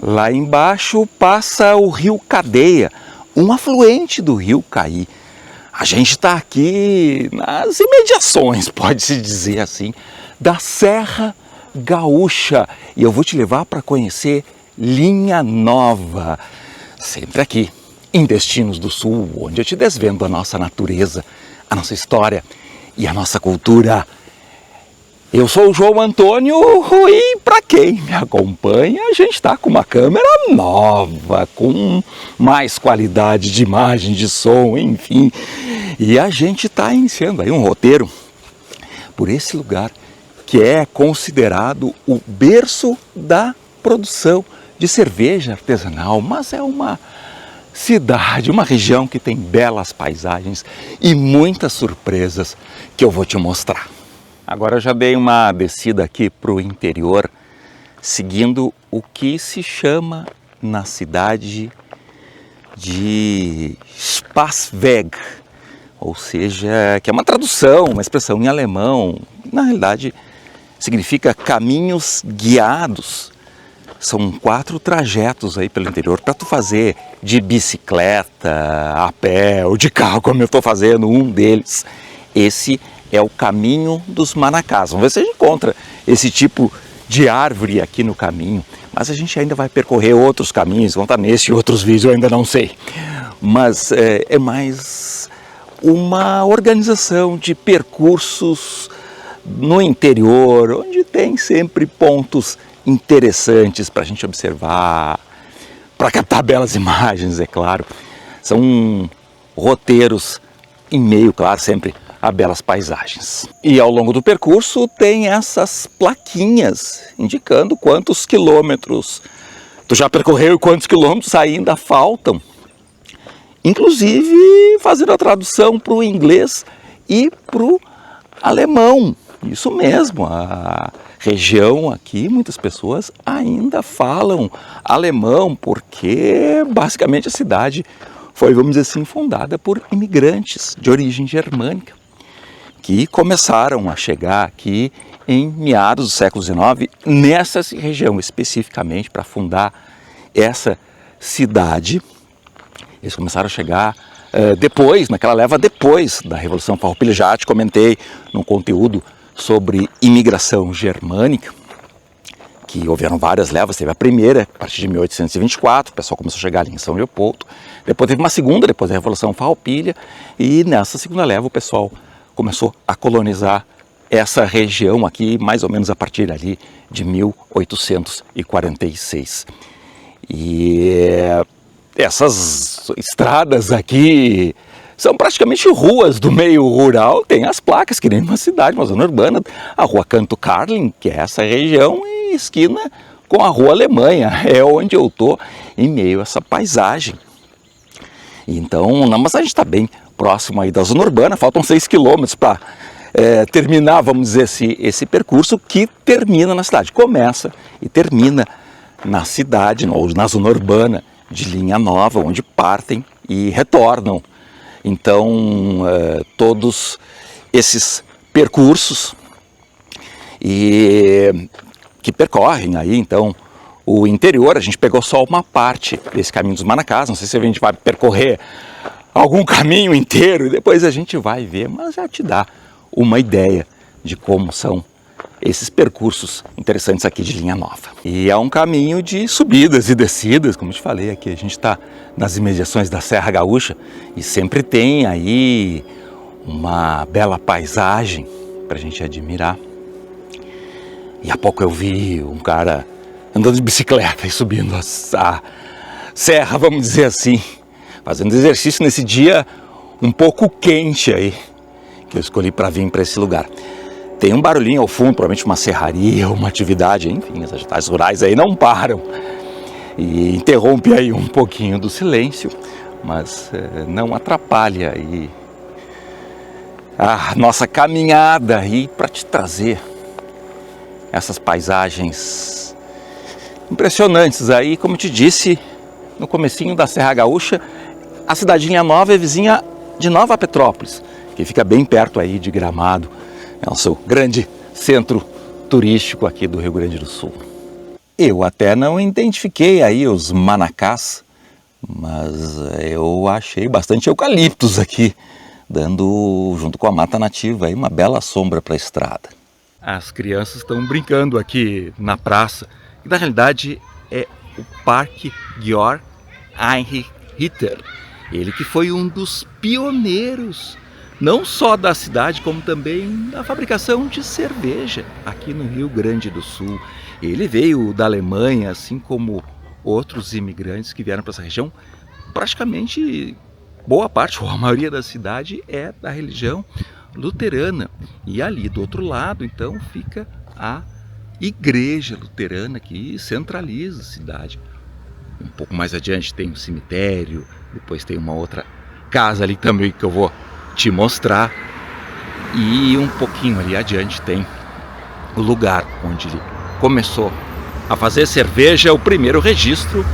Lá embaixo passa o rio Cadeia, um afluente do rio Caí. A gente está aqui nas imediações, pode-se dizer assim, da Serra Gaúcha. E eu vou te levar para conhecer Linha Nova, sempre aqui em Destinos do Sul, onde eu te desvendo a nossa natureza, a nossa história e a nossa cultura. Eu sou o João Antônio e para quem me acompanha, a gente está com uma câmera nova, com mais qualidade de imagem, de som, enfim. E a gente está iniciando aí um roteiro por esse lugar que é considerado o berço da produção de cerveja artesanal, mas é uma cidade, uma região que tem belas paisagens e muitas surpresas que eu vou te mostrar. Agora eu já dei uma descida aqui para o interior, seguindo o que se chama na cidade de Spaßweg, ou seja, que é uma tradução, uma expressão em alemão, na realidade significa caminhos guiados. São 4 trajetos aí pelo interior para tu fazer de bicicleta, a pé ou de carro, como eu estou fazendo um deles. Esse é o caminho dos Manacás. Vamos ver se a gente encontra esse tipo de árvore aqui no caminho. Mas a gente ainda vai percorrer outros caminhos, vão estar nesse e outros vídeos, eu ainda não sei. Mas é mais uma organização de percursos no interior, onde tem sempre pontos interessantes para a gente observar, para captar belas imagens, é claro. São roteiros em meio, claro, sempre a belas paisagens. E ao longo do percurso tem essas plaquinhas indicando quantos quilômetros tu já percorreu e quantos quilômetros ainda faltam. Inclusive fazendo a tradução para o inglês e para o alemão. Isso mesmo, a região aqui, muitas pessoas ainda falam alemão, porque basicamente a cidade foi, vamos dizer assim, fundada por imigrantes de origem germânica, que começaram a chegar aqui em meados do século XIX, nessa região especificamente, para fundar essa cidade. Eles começaram a chegar depois, naquela leva depois da Revolução Farroupilha. Já te comentei num conteúdo sobre imigração germânica, que houveram várias levas. Teve a primeira, a partir de 1824, o pessoal começou a chegar ali em São Leopoldo. Depois teve uma segunda, depois da Revolução Farroupilha, e nessa segunda leva o pessoal começou a colonizar essa região aqui, mais ou menos a partir ali de 1846. E essas estradas aqui são praticamente ruas do meio rural, tem as placas, que nem uma cidade, uma zona urbana, a rua Canto Carlin, que é essa região, e esquina com a rua Alemanha, é onde eu estou, em meio a essa paisagem. Então, mas a gente está bem próximo aí da zona urbana, faltam 6 quilômetros para terminar, vamos dizer, esse percurso que termina na cidade, começa e termina na cidade, ou na zona urbana de Linha Nova, onde partem e retornam. Então, todos esses percursos que percorrem aí, então, o interior, a gente pegou só uma parte desse caminho dos Manacás, não sei se a gente vai percorrer algum caminho inteiro e depois a gente vai ver, mas já te dá uma ideia de como são esses percursos interessantes aqui de Linha Nova. E é um caminho de subidas e descidas, como eu te falei, aqui a gente está nas imediações da Serra Gaúcha e sempre tem aí uma bela paisagem para a gente admirar. E há pouco eu vi um cara andando de bicicleta e subindo a serra, vamos dizer assim, fazendo exercício nesse dia um pouco quente aí, que eu escolhi para vir para esse lugar. Tem um barulhinho ao fundo, provavelmente uma serraria, uma atividade, enfim, as atividades rurais aí não param. E interrompe aí um pouquinho do silêncio, mas não atrapalha aí a nossa caminhada aí para te trazer essas paisagens impressionantes aí, como eu te disse, no comecinho da Serra Gaúcha, a cidade de Linha Nova é vizinha de Nova Petrópolis, que fica bem perto aí de Gramado. É o seu grande centro turístico aqui do Rio Grande do Sul. Eu até não identifiquei aí os manacás, mas eu achei bastante eucaliptos aqui, dando, junto com a mata nativa, aí uma bela sombra para a estrada. As crianças estão brincando aqui na praça, que na realidade é o Parque Georg Heinrich Ritter. Ele que foi um dos pioneiros, não só da cidade, como também da fabricação de cerveja aqui no Rio Grande do Sul. Ele veio da Alemanha, assim como outros imigrantes que vieram para essa região. Praticamente boa parte, ou a maioria da cidade é da religião luterana. E ali do outro lado, então, fica a igreja luterana que centraliza a cidade. Um pouco mais adiante tem um cemitério, depois tem uma outra casa ali também que eu vou te mostrar. E um pouquinho ali adiante tem o lugar onde ele começou a fazer cerveja. O primeiro registro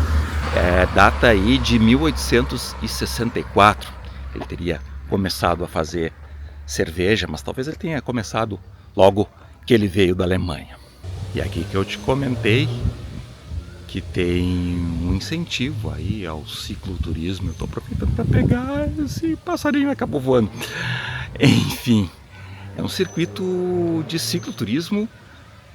data aí de 1864. Ele teria começado a fazer cerveja, mas talvez ele tenha começado logo que ele veio da Alemanha. E aqui que eu te comentei que tem um incentivo aí ao cicloturismo. Eu estou aproveitando para pegar esse passarinho, acabou voando. Enfim, é um circuito de cicloturismo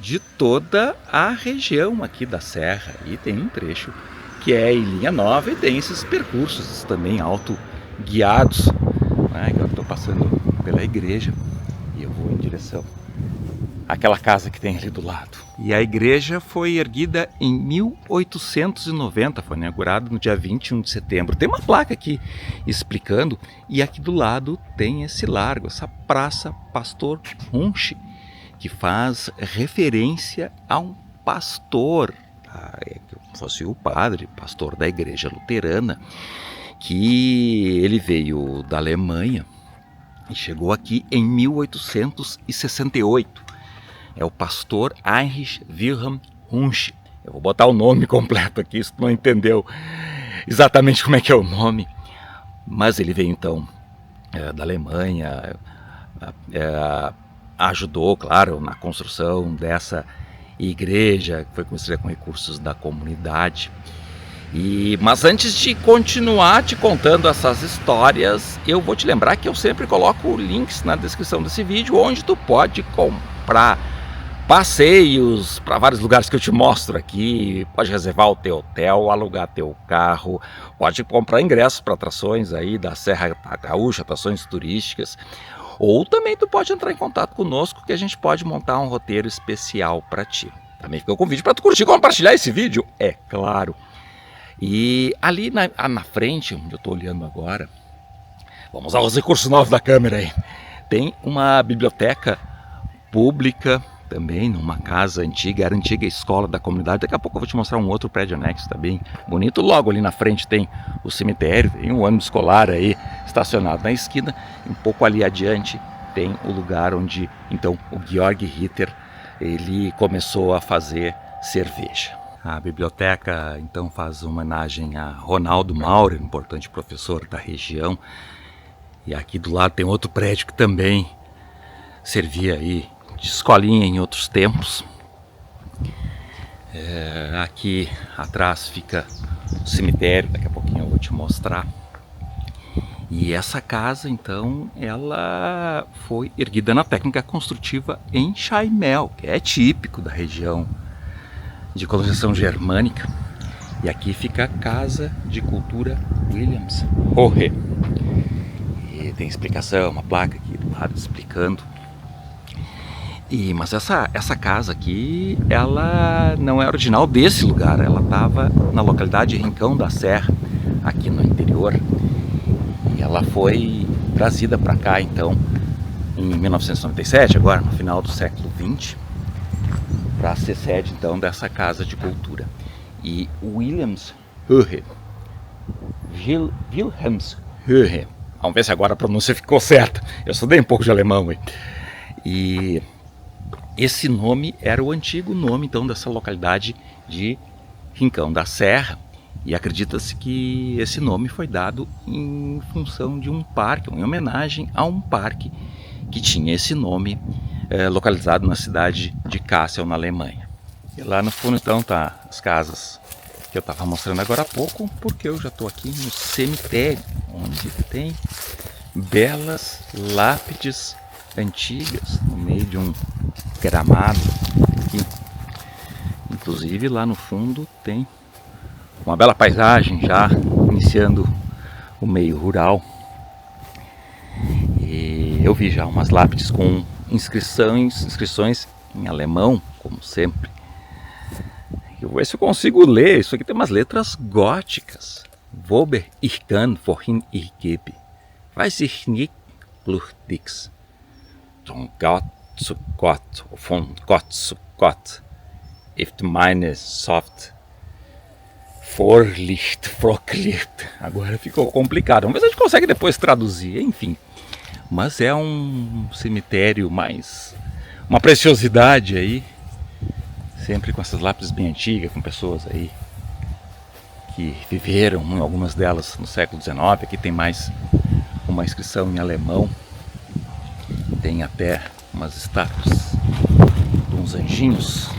de toda a região aqui da Serra. E tem um trecho que é em linha nova e tem esses percursos também autoguiados. Eu estou passando pela igreja e eu vou em direção àquela casa que tem ali do lado. E a igreja foi erguida em 1890, foi inaugurada no dia 21 de setembro. Tem uma placa aqui explicando, e aqui do lado tem esse largo, essa praça Pastor Hunsch, que faz referência a um pastor, que fosse o padre, pastor da igreja luterana, que ele veio da Alemanha e chegou aqui em 1868. É o pastor Heinrich Wilhelm Hunsch. Eu vou botar o nome completo aqui, se tu não entendeu exatamente como é que é o nome. Mas ele veio então da Alemanha, ajudou, claro, na construção dessa igreja, que foi construída com recursos da comunidade. Mas antes de continuar te contando essas histórias, eu vou te lembrar que eu sempre coloco links na descrição desse vídeo, onde tu pode comprar passeios para vários lugares que eu te mostro aqui. Pode reservar o teu hotel, alugar teu carro, pode comprar ingressos para atrações aí da Serra Gaúcha, atrações turísticas. Ou também tu pode entrar em contato conosco, que a gente pode montar um roteiro especial para ti. Também fica o convite para tu curtir e compartilhar esse vídeo, é claro. E ali na frente, onde eu estou olhando agora, vamos usar os recursos novos da câmera aí, tem uma biblioteca pública também, numa casa antiga, era a antiga escola da comunidade. Daqui a pouco eu vou te mostrar um outro prédio anexo também, bonito. Logo ali na frente tem o cemitério, tem um ônibus escolar aí estacionado na esquina. Um pouco ali adiante tem o lugar onde então o Georg Ritter ele começou a fazer cerveja. A biblioteca então faz uma homenagem a Ronaldo Maurer, importante professor da região. E aqui do lado tem outro prédio que também servia aí de escolinha em outros tempos. Aqui atrás fica o cemitério, daqui a pouquinho eu vou te mostrar. E essa casa então, ela foi erguida na técnica construtiva em chaimel, que é típico da região de colonização germânica. E aqui fica a Casa de Cultura Williams Hohe. E tem explicação, uma placa aqui do lado explicando. Mas essa casa aqui, ela não é original desse lugar, ela estava na localidade de Rincão da Serra, aqui no interior. E ela foi trazida para cá então em 1997, agora no final do século XX, para ser sede então dessa Casa de Cultura. E Wilhelmshöhe, vamos ver se agora a pronúncia ficou certa, eu estudei um pouco de alemão. E esse nome era o antigo nome então dessa localidade de Rincão da Serra. E acredita-se que esse nome foi dado em função de um parque, em homenagem a um parque que tinha esse nome, localizado na cidade de Kassel, na Alemanha. E lá no fundo então tá as casas que eu estava mostrando agora há pouco, porque eu já estou aqui no cemitério, onde tem belas lápides antigas no meio de um gramado aqui. Inclusive lá no fundo tem uma bela paisagem já iniciando o meio rural. E eu vi já umas lápides com inscrições em alemão, como sempre. Eu vou ver se eu consigo ler. Isso aqui tem umas letras góticas. Wober ich kann, wohin ich gebe. Weiß ich nicht, Blutdix. Von Gott zu Gott, von Gott zu Gott. Ist meine Soft Vorlicht, Frocklicht. Agora ficou complicado. Vamos ver se a gente consegue depois traduzir, enfim. Mas é um cemitério mais... uma preciosidade aí. Sempre com essas lápides bem antigas, com pessoas aí que viveram, algumas delas no século XIX. Aqui tem mais uma inscrição em alemão. Tem até umas estátuas de uns anjinhos.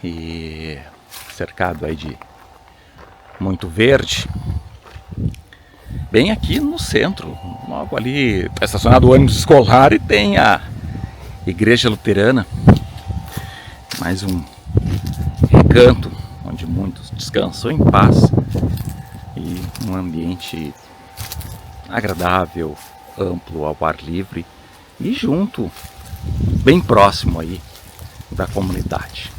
E cercado aí de muito verde. Bem aqui no centro, logo ali, está estacionado o ônibus escolar e tem a Igreja Luterana. Mais um recanto onde muitos descansam em paz e um ambiente agradável, amplo, ao ar livre e junto, bem próximo aí da comunidade.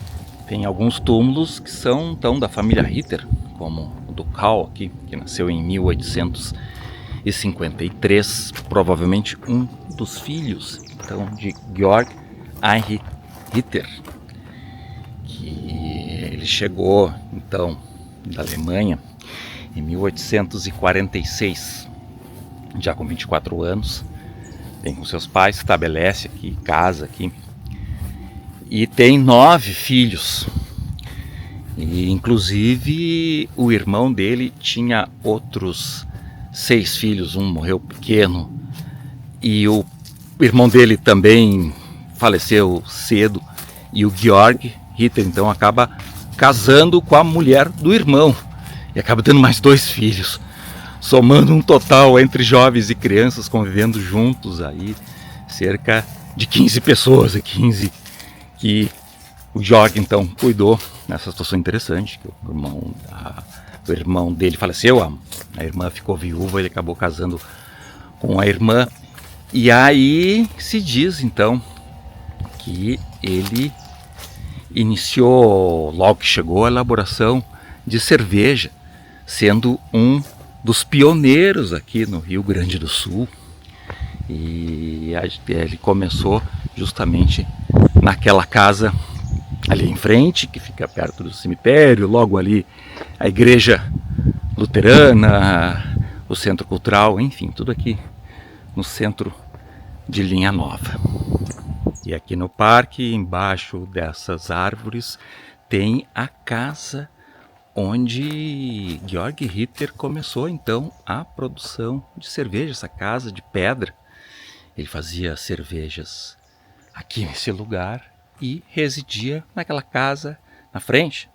Tem alguns túmulos que são então da família Ritter, como o do Karl aqui, que nasceu em 1853, provavelmente um dos filhos então de Georg Heinrich Ritter, que ele chegou então da Alemanha em 1846, já com 24 anos, vem com seus pais, se estabelece aqui, casa aqui, e tem 9 filhos. E inclusive o irmão dele tinha outros 6 filhos, um morreu pequeno e o irmão dele também faleceu cedo, e o Georg Ritter então acaba casando com a mulher do irmão e acaba tendo mais 2 filhos, somando um total entre jovens e crianças convivendo juntos aí, cerca de 15 pessoas, 15 que o Georg então cuidou nessa situação interessante, que o irmão dele faleceu, a irmã ficou viúva, ele acabou casando com a irmã. E aí se diz então que ele iniciou, logo que chegou, a elaboração de cerveja, sendo um dos pioneiros aqui no Rio Grande do Sul. E ele começou justamente naquela casa ali em frente, que fica perto do cemitério, logo ali a igreja luterana, o centro cultural, enfim, tudo aqui no centro de Linha Nova. E aqui no parque, embaixo dessas árvores, tem a casa onde Georg Ritter começou então a produção de cerveja, essa casa de pedra. Ele fazia cervejas aqui nesse lugar e residia naquela casa na frente,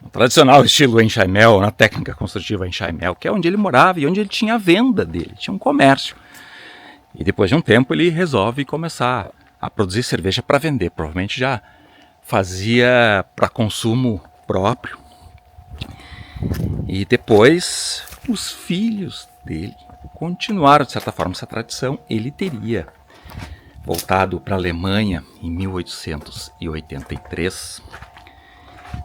no tradicional estilo Enxaimel, na técnica construtiva Enxaimel, que é onde ele morava e onde ele tinha a venda dele, tinha um comércio. E depois de um tempo ele resolve começar a produzir cerveja para vender. Provavelmente já fazia para consumo próprio. E depois os filhos dele continuaram, de certa forma, essa tradição. Ele teria voltado para a Alemanha em 1883.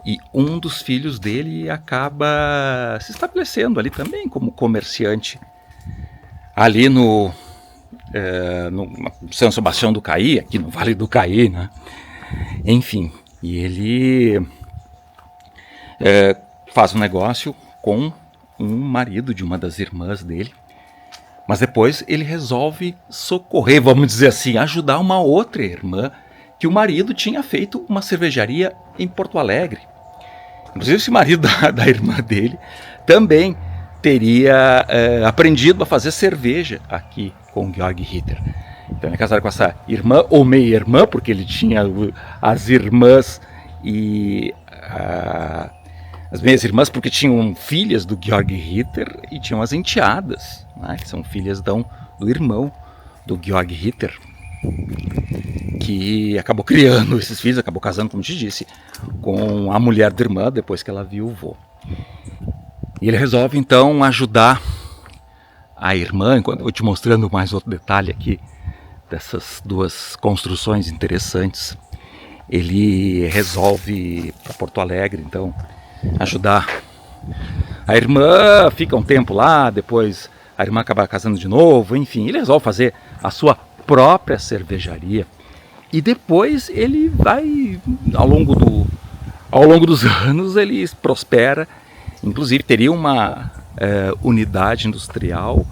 E um dos filhos dele acaba se estabelecendo ali também como comerciante, ali no São Sebastião do Caí, aqui no Vale do Caí, né? Enfim, e ele faz um negócio com um marido de uma das irmãs dele, mas depois ele resolve socorrer, vamos dizer assim, ajudar uma outra irmã que o marido tinha feito uma cervejaria em Porto Alegre. Inclusive esse marido da irmã dele também teria aprendido a fazer cerveja aqui com Georg Ritter. Então ele é casado com essa irmã, ou meia-irmã, porque ele tinha as irmãs e as meias-irmãs, porque tinham filhas do Georg Ritter, e tinham as enteadas, né, que são filhas do irmão do Georg Ritter, que acabou criando esses filhos, acabou casando, como te disse, com a mulher da irmã, depois que ela viuvou. E ele resolve então ajudar a irmã, enquanto eu vou te mostrando mais outro detalhe aqui, dessas duas construções interessantes. Ele resolve ir para Porto Alegre, então, ajudar a irmã, fica um tempo lá, depois a irmã acaba casando de novo, enfim, ele resolve fazer a sua própria cervejaria. E depois ele vai, ao longo dos anos, ele prospera. Inclusive teria uma unidade industrial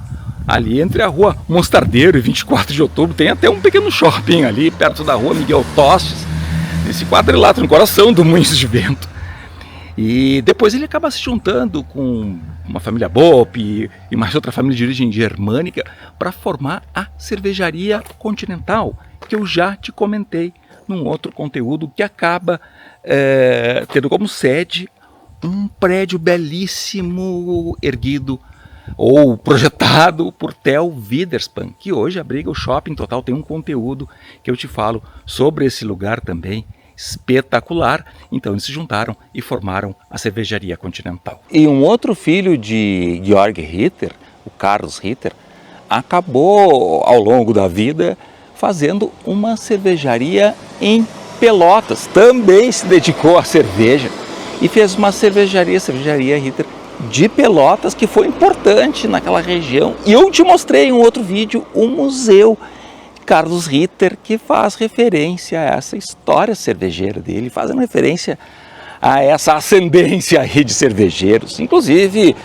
ali entre a rua Mostardeiro e 24 de outubro. Tem até um pequeno shopping ali perto da rua Miguel Tostes, nesse quadrilátero, no coração do Moinhos de Vento. E depois ele acaba se juntando com uma família Bopp e mais outra família de origem germânica para formar a Cervejaria Continental, que eu já te comentei num outro conteúdo, que acaba tendo como sede um prédio belíssimo erguido ou projetado por Theo Widerspan, que hoje abriga o Shopping Total. Tem um conteúdo que eu te falo sobre esse lugar também, espetacular. Então eles se juntaram e formaram a Cervejaria Continental. E um outro filho de Georg Ritter, o Carlos Ritter, acabou ao longo da vida fazendo uma cervejaria em Pelotas. Também se dedicou à cerveja e fez uma cervejaria Ritter de Pelotas, que foi importante naquela região. E eu te mostrei em um outro vídeo o Museu Carlos Ritter, que faz referência a essa história cervejeira dele, fazendo referência a essa ascendência aí de cervejeiros. Inclusive,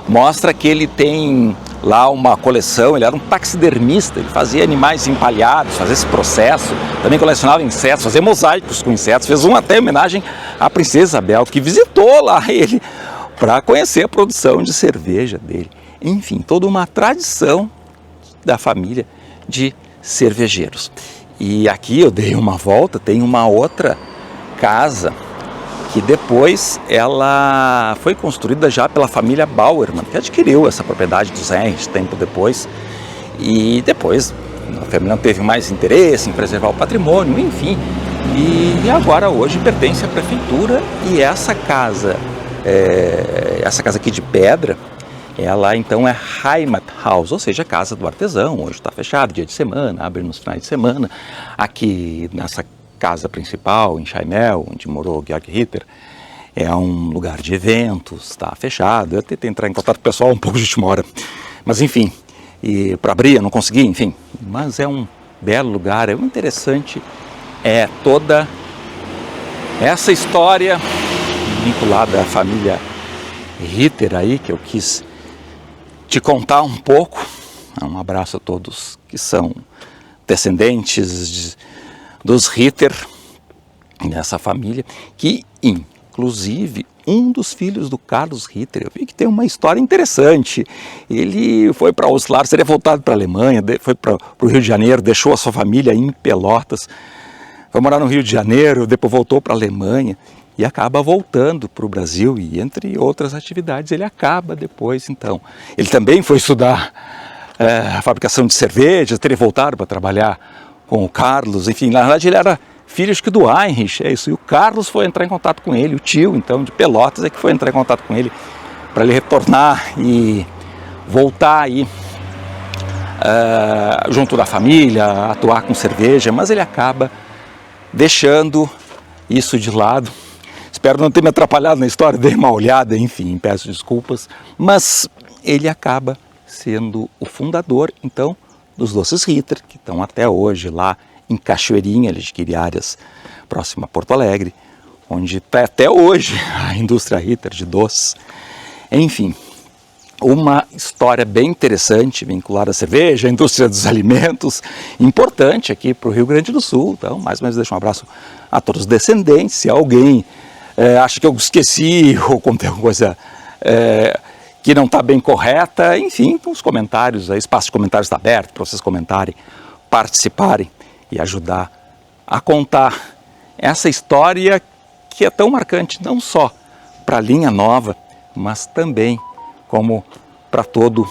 mostra que ele tem lá uma coleção, ele era um taxidermista, ele fazia animais empalhados, fazia esse processo, também colecionava insetos, fazia mosaicos com insetos, fez um até em homenagem à Princesa Isabel, que visitou lá ele para conhecer a produção de cerveja dele. Enfim, toda uma tradição da família de cervejeiros. E aqui eu dei uma volta, tem uma outra casa que depois ela foi construída já pela família Bauermann, que adquiriu essa propriedade dos Henrich tempo depois, e depois a família não teve mais interesse em preservar o patrimônio, enfim, e agora hoje pertence à prefeitura. E essa casa aqui de pedra, ela então é Heimathaus, ou seja, casa do artesão. Hoje está fechado, dia de semana, abre nos finais de semana. Aqui nessa casa principal, em Chaimel, onde morou Georg Ritter, é um lugar de eventos, está fechado. Eu tentei entrar em contato com o pessoal um pouco de última hora, mas enfim, e para abrir eu não consegui, enfim. Mas é um belo lugar, é interessante, é toda essa história vinculada à família Ritter aí, que eu quis te contar um pouco. Um abraço a todos que são descendentes dos Ritter, dessa família, que inclusive um dos filhos do Carlos Ritter, eu vi que tem uma história interessante. Ele foi para Oslo, seria voltado para a Alemanha, foi para o Rio de Janeiro, deixou a sua família em Pelotas, foi morar no Rio de Janeiro, depois voltou para a Alemanha e acaba voltando para o Brasil, e entre outras atividades ele acaba depois, então. Ele também foi estudar a fabricação de cervejas, teria voltado para trabalhar com o Carlos, enfim, na verdade ele era filho, acho que do Heinrich, é isso, e o Carlos foi entrar em contato com ele, o tio, então, de Pelotas, é que foi entrar em contato com ele para ele retornar e voltar aí junto da família, atuar com cerveja, mas ele acaba deixando isso de lado. Espero não ter me atrapalhado na história, dei uma olhada, enfim, peço desculpas, mas ele acaba sendo o fundador, então, dos Doces Ritter, que estão até hoje lá em Cachoeirinha, ele adquire áreas próximas a Porto Alegre, onde está até hoje a indústria Ritter de doces. Enfim, uma história bem interessante, vinculada à cerveja, à indústria dos alimentos, importante aqui para o Rio Grande do Sul. Então, mais uma vez, deixo um abraço a todos os descendentes. Se alguém acha que eu esqueci ou contei alguma coisa que não está bem correta, enfim, os comentários, o espaço de comentários está aberto para vocês comentarem participarem e ajudar a contar essa história que é tão marcante, não só para a Linha Nova, mas também como para todo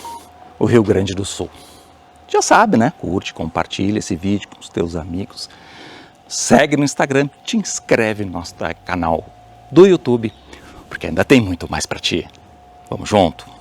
o Rio Grande do Sul. Já sabe, né? Curte, compartilha esse vídeo com os teus amigos. Segue no Instagram, te inscreve no nosso canal do YouTube, porque ainda tem muito mais para ti. Vamos junto!